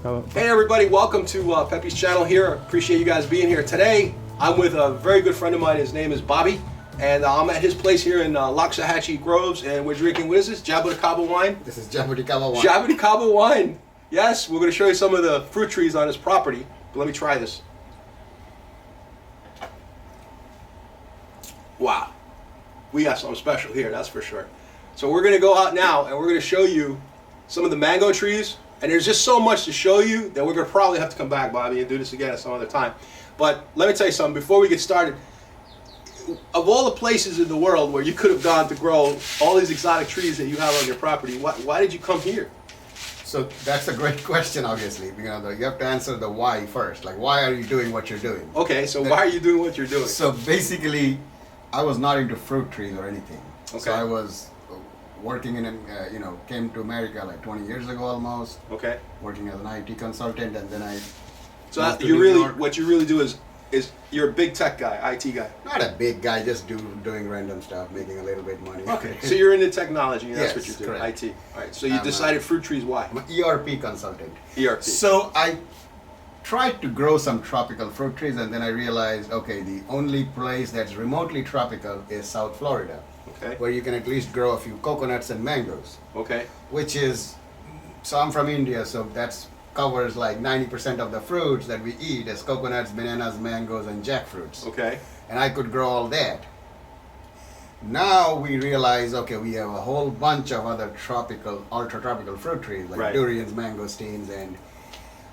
Hey everybody, welcome to Pepe's channel here. Appreciate you guys being here. Today, I'm with a very good friend of mine. His name is Bobby. And I'm at his place here in Loxahatchee Groves, and we're drinking, what is this? Jabuticaba wine? This is Jabuticaba wine. Jabuticaba wine. Yes, we're going to show you some of the fruit trees on his property. But let me try this. Wow. We got something special here, that's for sure. So we're going to go out now, and we're going to show you some of the mango trees. And there's just so much to show you that we're going to probably have to come back, Bobby, and do this again at some other time. But let me tell you something, before we get started, of all the places in the world where you could have gone to grow all these exotic trees that you have on your property, why did you come here? So that's a great question, obviously. You have to answer the why first. Like, why are you doing what you're doing? Okay, so why are you doing what you're doing? So basically, I was not into fruit trees or anything. Okay. So I was working in, came to America like 20 years ago almost. Okay. Working as an IT consultant, and then I. So what you really do is you're a big tech guy, IT guy. Not a big guy, just doing random stuff, making a little bit money. Okay, so you're into technology, and that's Yes, what you're doing, correct. IT. All right, so you decided fruit trees, why? I'm an ERP consultant. ERP. So I tried to grow some tropical fruit trees, and then I realized, okay, the only place that's remotely tropical is South Florida. Okay. Where you can at least grow a few coconuts and mangoes. Okay. So I'm from India, so that's covers like 90% of the fruits that we eat as coconuts, bananas, mangoes, and jackfruits. Okay. And I could grow all that. Now we realize, okay, we have a whole bunch of other tropical, ultra-tropical fruit trees like Durians, Mangosteens,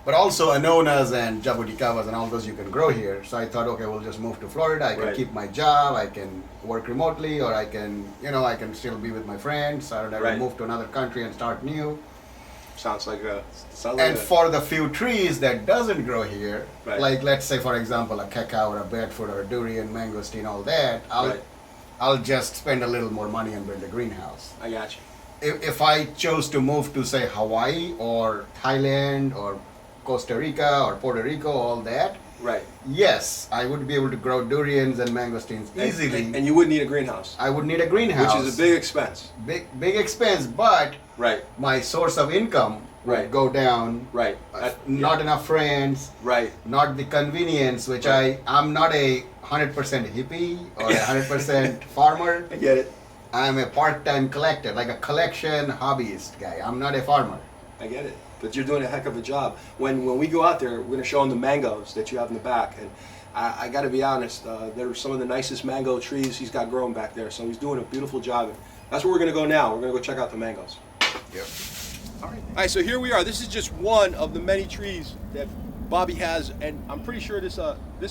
but also Anonas and Jabuticabas and all those you can grow here. So I thought, okay, we'll just move to Florida. I can keep my job, I can work remotely, or I can, I can still be with my friends. So I don't have to move to another country and start new. Sounds like for the few trees that doesn't grow here, like let's say for example a Cacao or a Breadfruit or a Durian, Mangosteen, all that, I'll just spend a little more money and build a greenhouse. I got you. If I chose to move to say Hawaii or Thailand or Costa Rica or Puerto Rico, all that, yes, I would be able to grow Durians and Mangosteens easily. And you would need a greenhouse. I would need a greenhouse. Which is a big expense. Big expense, but my source of income would go down. Not enough friends. Not the convenience, which I'm not a 100% hippie or a 100% farmer. I get it. I'm a part-time collector, like a collection hobbyist guy. I'm not a farmer. I get it. But you're doing a heck of a job. When we go out there, we're going to show them the mangoes that you have in the back. And I got to be honest, they're some of the nicest mango trees he's got growing back there. So he's doing a beautiful job. And that's where we're going to go now. We're going to go check out the mangoes. Yep. All right, so here we are. This is just one of the many trees that Bobby has. And I'm pretty sure this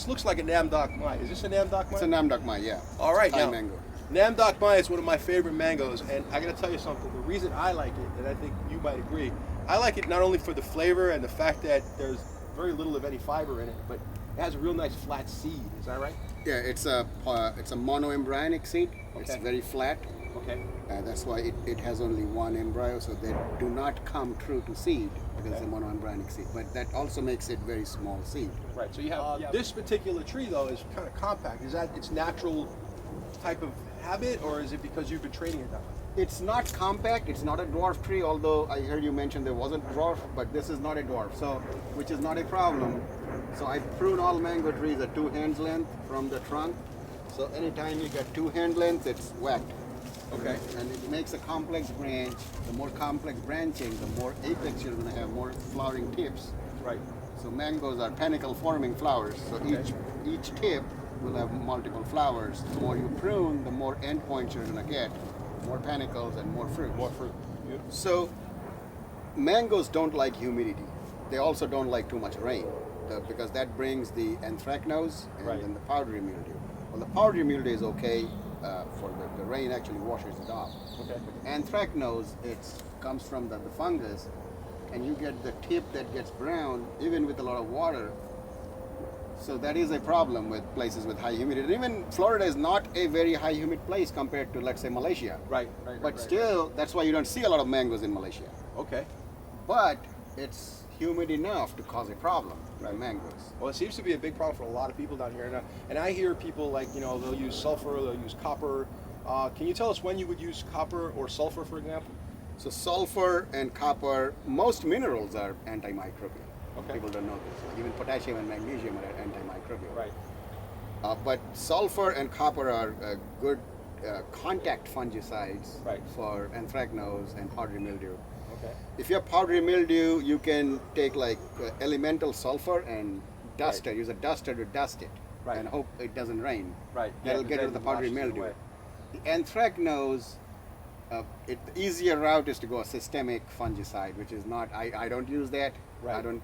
looks like a Namdok Mai. Is this a Namdok Mai? It's a Namdok Mai, yeah. All right, Thai now, mango. Namdok Mai is one of my favorite mangoes. And I got to tell you something. The reason I like it, and I think you might agree, I like it not only for the flavor and the fact that there's very little of any fiber in it, but it has a real nice flat seed. Is that right? Yeah, it's a monoembryonic seed. Okay. It's very flat. Okay. That's why it has only one embryo, so they do not come true to seed because it's a monoembryonic seed. But that also makes it very small seed. Right. So you have this particular tree though is kind of compact. Is that its natural type of habit, or is it because you've been training it that way? It's not compact, it's not a dwarf tree, although I heard you mention there wasn't dwarf, but this is not a dwarf, so which is not a problem. So I prune all mango trees at 2 hands length from the trunk. So anytime you get 2 hand length, it's whacked. Okay. And it makes a complex branch. The more complex branching, the more apex you're going to have, more flowering tips. Right. So mangoes are panicle forming flowers. So each tip will have multiple flowers. The more you prune, the more endpoints you're going to get. More panicles and more fruit. More fruit. Beautiful. So mangoes don't like humidity. They also don't like too much rain because that brings the anthracnose and then the powdery mildew. Well, the powdery mildew is okay for the rain actually washes it off. Okay. But anthracnose, it comes from the fungus, and you get the tip that gets brown even with a lot of water. So that is a problem with places with high humidity. And even Florida is not a very high humid place compared to, let's say, Malaysia. But still, that's why you don't see a lot of mangoes in Malaysia. Okay. But it's humid enough to cause a problem with mangoes. Well, it seems to be a big problem for a lot of people down here. And I hear people like, they'll use sulfur, they'll use copper. Can you tell us when you would use copper or sulfur, for example? So sulfur and copper, most minerals are antimicrobial. Okay. People don't know this. Like even potassium and magnesium are antimicrobial. Right. But sulfur and copper are good contact fungicides Right. for anthracnose and powdery mildew. Okay. If you have powdery mildew, you can take like elemental sulfur and dust it. Use a duster to dust it, Right. and hope it doesn't rain. Right. That'll Yeah, get rid of the then powdery washes it mildew. away. The anthracnose, the easier route is to go a systemic fungicide, which is not. I don't use that. Right. I don't.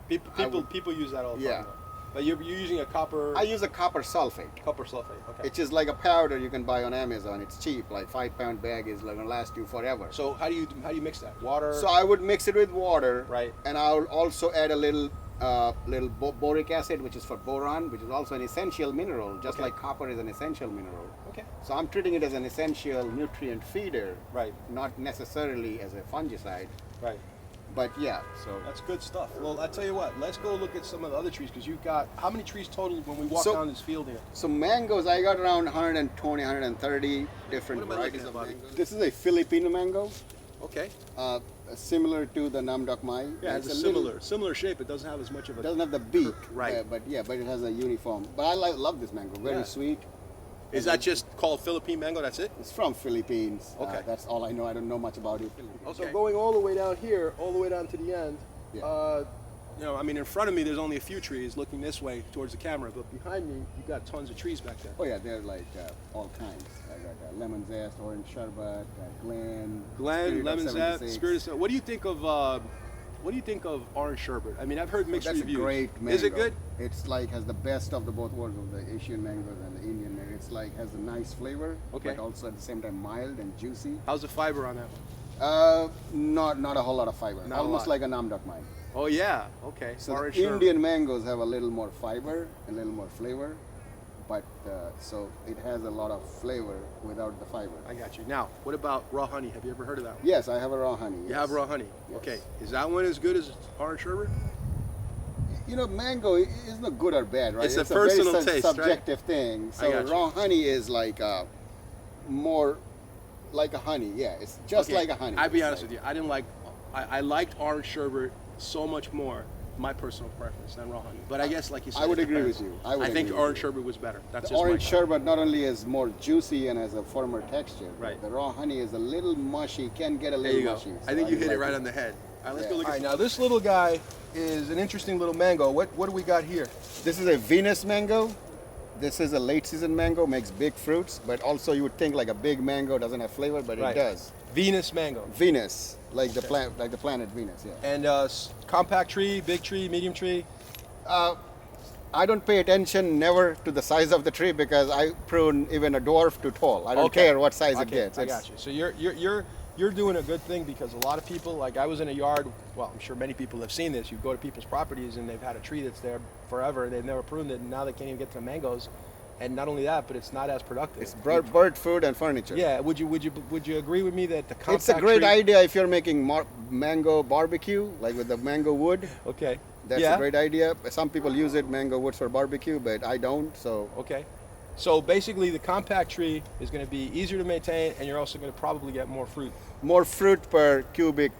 People use that all the Yeah. time. though. But you're using a copper. I use a copper sulfate. Copper sulfate. Okay. It's just like a powder you can buy on Amazon. It's cheap. Like 5-pound bag is gonna last you forever. So how do you mix that? Water. So I would mix it with water, Right. And I'll also add a little boric acid, which is for boron, which is also an essential mineral, just Okay. like copper is an essential mineral. Okay. So I'm treating it as an essential nutrient feeder, Right. not necessarily as a fungicide. Right. But yeah, so That's good stuff. Well, I tell you what. Let's go look at some of the other trees because you've got how many trees total when we walk So- down this field here? so mangoes, I got around 120, 130 different What am I looking varieties at, of Bobby? mangoes. This is a Filipino mango, Okay. similar to the Namdok Mai. Yeah, it's a similar shape. It doesn't have as much of It a. doesn't have the beak, Right. but it has a uniform. But I love this mango. Very Yeah. sweet. Is that just called Philippine mango? That's it. It's from Philippines. Okay. That's all I know. I don't know much about it. So going all the way down here, all the way down to the end, Yeah. I mean, in front of me, there's only a few trees looking this way towards the camera, but behind me, you've got tons of trees back there. Oh yeah, they're like all kinds. I got lemon zest, orange sherbet, Glen, Glen, Spirit of lemon zest, 76. spirit of. What do you think of? What do you think of orange sherbet? I mean, I've heard mixed That's reviews. a great mango. Is it good? It's like has the best of the both worlds of the Asian mangoes and the Indian mango. It's like has a nice flavor, Okay. but also at the same time mild and juicy. How's the fiber on that one? Not a whole lot of fiber. Not a Almost lot. like a Namdok Mai. Oh yeah. Okay. So orange the sherbet. Indian mangoes have a little more fiber, a little more flavor, but so it has a lot of flavor without the fiber. I got you. Now, what about raw honey? Have you ever heard of that one? Yes, I have a raw honey. You yes. have raw honey. Yes. Okay. Is that one as good as orange sherbet? You know, mango is not good or bad, right? It's a very personal taste, right? subjective thing. I So got you. raw honey is like more like a honey. Yeah, it's just Okay, like a honey. I'll be It's honest like- with you. I didn't like. I liked orange sherbet so much more, my personal preference, than raw honey. But I guess, like you said, I would it agree depends. with you. I would think agree with orange you. sherbet was better. That's The just orange my sherbet not only is more juicy and has a firmer texture, Right. the raw honey is a little mushy, can get a There little you go. mushy. I think you hit it like right on the head. All right, let's Yeah. go look All at. All right, now this little guy is an interesting little mango. What do we got here? This is a Venus mango. This is a late season mango, makes big fruits, but also you would think like a big mango doesn't have flavor, but Right. it does. Venus mango. Venus, like the planet Venus, yeah. And compact tree, big tree, medium tree. I don't pay attention never to the size of the tree because I prune even a dwarf to tall. I don't care what size it Okay, gets. I got you. So you're doing a good thing because a lot of people, like I was in a yard. Well, I'm sure many people have seen this. You go to people's properties and they've had a tree that's there forever and they've never pruned it, and now they can't even get to the mangoes. And not only that, but it's not as productive. It's bird food and furniture. Yeah. Would you agree with me that the compact It's a great tree, idea if you're making mango barbecue, like with the mango wood. Okay. That's yeah. a great idea. Some people use it, mango woods for barbecue, but I don't. So Okay. So basically, the compact tree is going to be easier to maintain, and you're also going to probably get more fruit. more fruit per cubic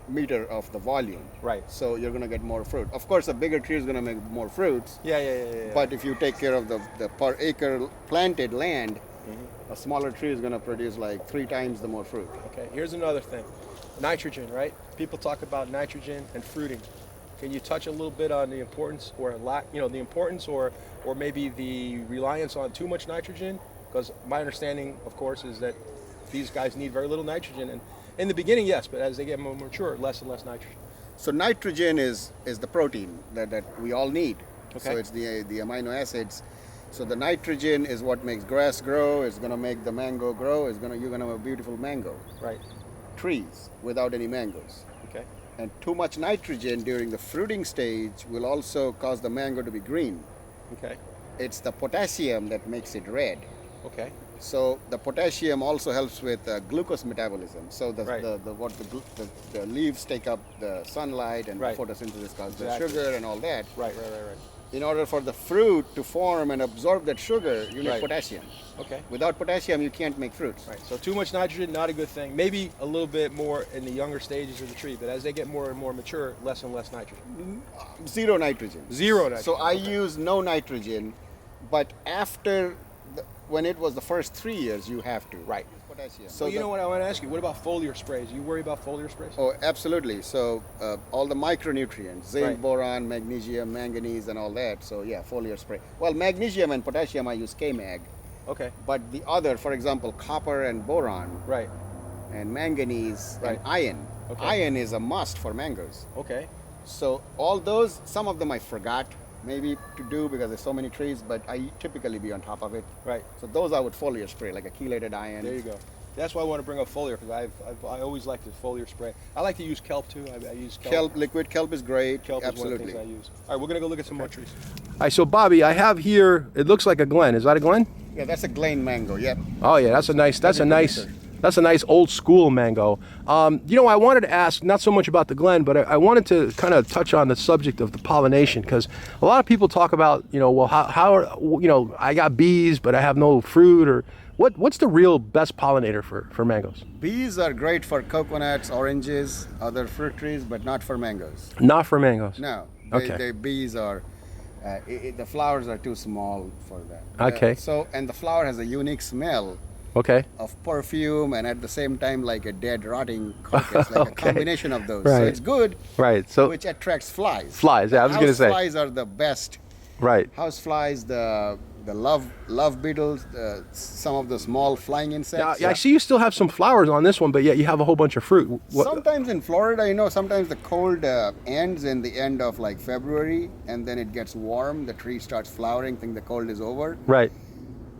meter of the volume. Right. So you're gonna get more fruit. Of course, a bigger tree is gonna make more fruits. Yeah. But if you take care of the per acre planted land, a smaller tree is gonna produce like 3 times the more fruit. Okay, here's another thing. Nitrogen, right? People talk about nitrogen and fruiting. Can you touch a little bit on the importance or the importance or maybe the reliance on too much nitrogen? Because my understanding, of course, is that these guys need very little nitrogen. And in the beginning, yes, but as they get more mature, less and less nitrogen. So nitrogen is the protein that we all need. Okay. So it's the amino acids. So the nitrogen is what makes grass grow. It's gonna make the mango grow. You're gonna have a beautiful mango. Right. Trees without any mangoes. Okay. And too much nitrogen during the fruiting stage will also cause the mango to be green. Okay. It's the potassium that makes it red. Okay. So the potassium also helps with glucose metabolism. So Right. the leaves take up the sunlight and Right. photosynthesis causes Exactly. the sugar and all that. Right. in order for the fruit to form and absorb that sugar, you need Right. potassium. Okay. Without potassium, you can't make fruits. Right. So too much nitrogen, not a good thing. Maybe a little bit more in the younger stages of the tree, but as they get more and more mature, less and less nitrogen. Zero nitrogen. Zero nitrogen. So I use no nitrogen, but after when it was the first 3 years, you have to. Right. Potassium. So you know what I want to ask you? What about foliar sprays? You worry about foliar sprays? Oh, absolutely. So all the micronutrients, zinc, Right. boron, magnesium, manganese, and all that. So yeah, foliar spray. Well, magnesium and potassium I use K-Mag, Okay. but the other, for example, copper and boron Right. and manganese Right. and iron. Okay. Iron is a must for mangoes. Okay. So all those, some of them I forgot maybe to do because there's so many trees, but I typically be on top of it. Right. So those I would foliar spray, like a chelated iron. There you go. That's why I want to bring up foliar because I always like the foliar spray. I like to use kelp too. I use kelp. Kelp, liquid kelp is great. Kelp is one of the Absolutely. things I use. All right, we're gonna go look at some more trees. All right, so Bobby, I have here. It looks like a Glen. Is that a Glen? Yeah, that's a Glen Mango. Yep. Oh yeah, that's a nice old school mango. You know, I wanted to ask not so much about the Glen, but I wanted to kind of touch on the subject of the pollination because a lot of people talk about, you know, well, you know, I got bees, but I have no fruit, or what's the real best pollinator for mangoes? Bees are great for coconuts, oranges, other fruit trees, but not for mangoes. Not for mangoes. No. Okay. Bees are, the flowers are too small for that. Okay. And the flower has a unique smell Okay. of perfume and at the same time like a dead rotting carcass, like a Okay. combination of those. Right. So it's good, Right. So which attracts flies. flies. Yeah, I was gonna House say. flies are the best. Right. House flies, the love beetles, some of the small flying insects. Yeah, I see you still have some flowers on this one, but yet you have a whole bunch of fruit. Sometimes in Florida, you know, sometimes the cold ends in the end of like February, and then it gets warm. The tree starts flowering. Think the cold is over, Right.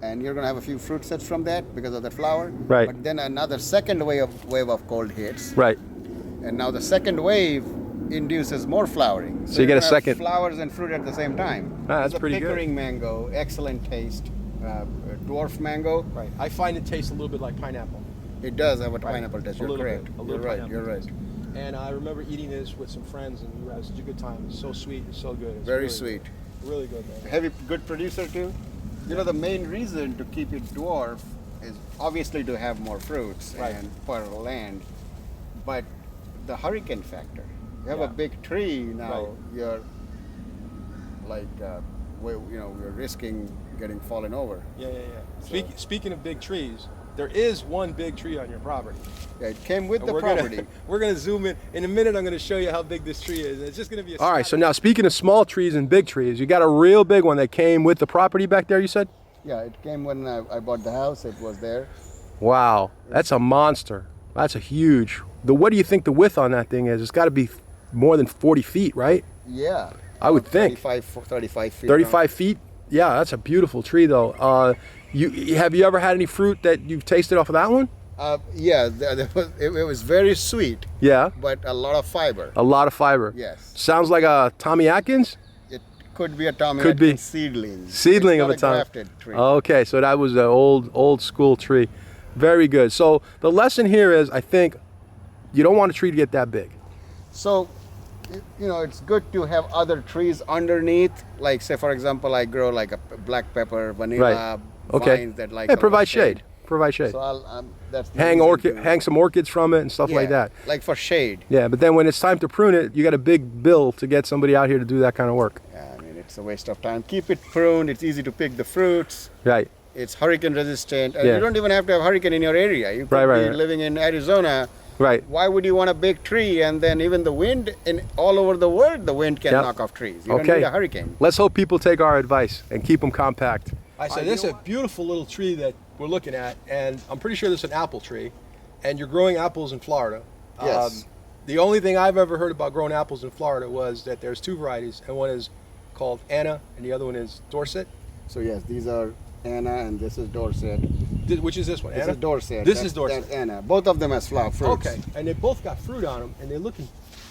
and you're gonna have a few fruit sets from that because of the flower. Right. But then another second wave of cold hits, Right. and now the second wave induces more flowering. So you get you're a gonna have second- flowers and fruit at the same time. Ah, that's It's a pretty good. Pickering mango, excellent taste. Dwarf mango. Right. I find it tastes a little bit like pineapple. It does have a Right. pineapple taste. A You're little correct. bit. A You're little right. pineapple You're right. taste. And I remember eating this with some friends, and we had such a good time. It's so sweet. It's so good. It's Very really sweet. Good. Really good, man. Heavy, good producer too. You know, the main reason to keep it dwarf is obviously to have more fruits Right. and for land, but the hurricane factor. You have Yeah. a big tree now. Right. You're like, you're risking getting fallen over. Yeah, yeah, yeah. So- Speaking of big trees, there is one big tree on your property. Yeah, it came with And the we're property. Gonna, we're gonna zoom in. In a minute, I'm gonna show you how big this tree is. It's just gonna be a All right, so now speaking of small trees and big trees, you got a real big one that came with the property back there, you said? Yeah, it came when I bought the house. It was there. Wow, that's a monster. That's a huge. What do you think the width on that thing is? It's got to be more than 40 feet, right? Yeah. I would think. 35 feet. 35 feet? Yeah, that's a beautiful tree, though. Have you ever had any fruit that you've tasted off of that one? Yeah, it was very sweet, Yeah, but a lot of fiber. a lot of fiber. Yes. Sounds like a Tommy Atkins? It could be a Tommy Could be. Atkins seedling. Seedling It's of not a Tommy. grafted tree. Okay, so that was an old school tree. Very good. So the lesson here is, I think, you don't want a tree to get that big. So, it's good to have other trees underneath. Like, say, for example, I grow like a black pepper, vanilla Okay. vines that like Yeah, a lot provide of shade. Provide shade. So that's the Hang reason to- hang some orchids from it and stuff like Yeah, that. like for shade. Yeah, but then when it's time to prune it, you got a big bill to get somebody out here to do that kind of work. Yeah, I mean, it's a waste of time. Keep it pruned. It's easy to pick the fruits. Right. It's hurricane resistant. And Yeah. you don't even have to have hurricane in your area. You could Right, be right. living in Arizona. Right. Why would you want a big tree? And then even the wind, all over the world, the wind can Yep. knock off trees. You don't Okay. need a hurricane. Let's hope people take our advice and keep them compact. I said, this is a beautiful little tree that we're looking at, and I'm pretty sure this is an apple tree, and you're growing apples in Florida. Yes. The only thing I've ever heard about growing apples in Florida was that there's two varieties, and one is called Anna, and the other one is Dorset. So yes, these are Anna and this is Dorset. Which is this one? This Anna? is Dorset. This is Dorset. That's Anna. Both of them has fruits. Okay, and they both got fruit on them, and they're looking.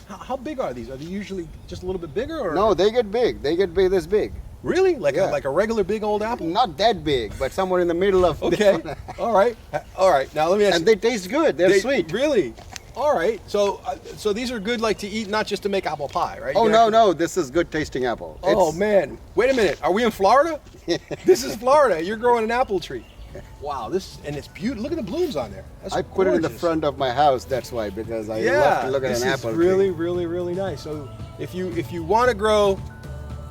How big are these? Are they usually just a little bit bigger, or No, they get big. They get big this big. really like Yeah. a regular big old apple? Not that big, but somewhere in the middle of. Okay, all right. Now let me ask And you. they taste good. They're sweet. Really? All right. So so these are good, like to eat, not just to make apple pie, right? Oh You no, actually- no, this is good tasting apple. Oh It's- man, wait a minute. Are we in Florida? This is Florida. You're growing an apple tree. Wow, this and it's beautiful. Look at the blooms on there. That's I put it in the gorgeous. front of my house. That's why, because I Yeah, love to look at this an is apple really, tree. really, really nice. So if you want to grow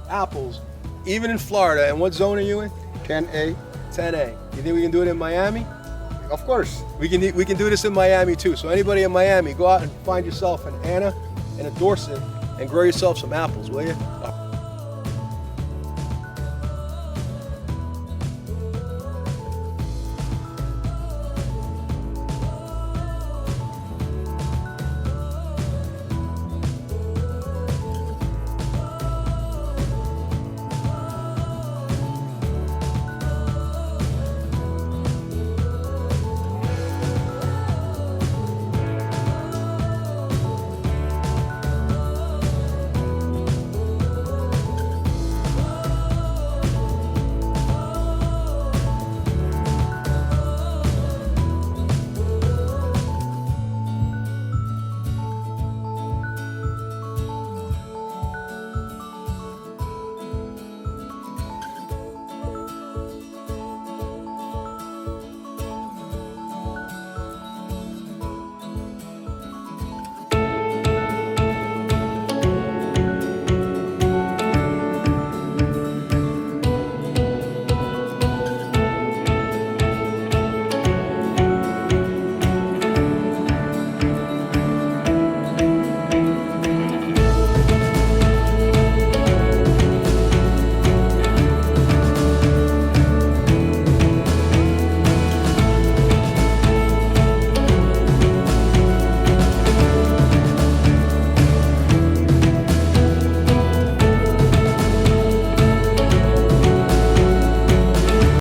apples, even in Florida, and what zone are you in? 10A, 10A. You think we can do it in Miami? of course. We can do this in Miami too. So anybody in Miami, go out and find yourself an Anna and a Dorset and grow yourself some apples, will you?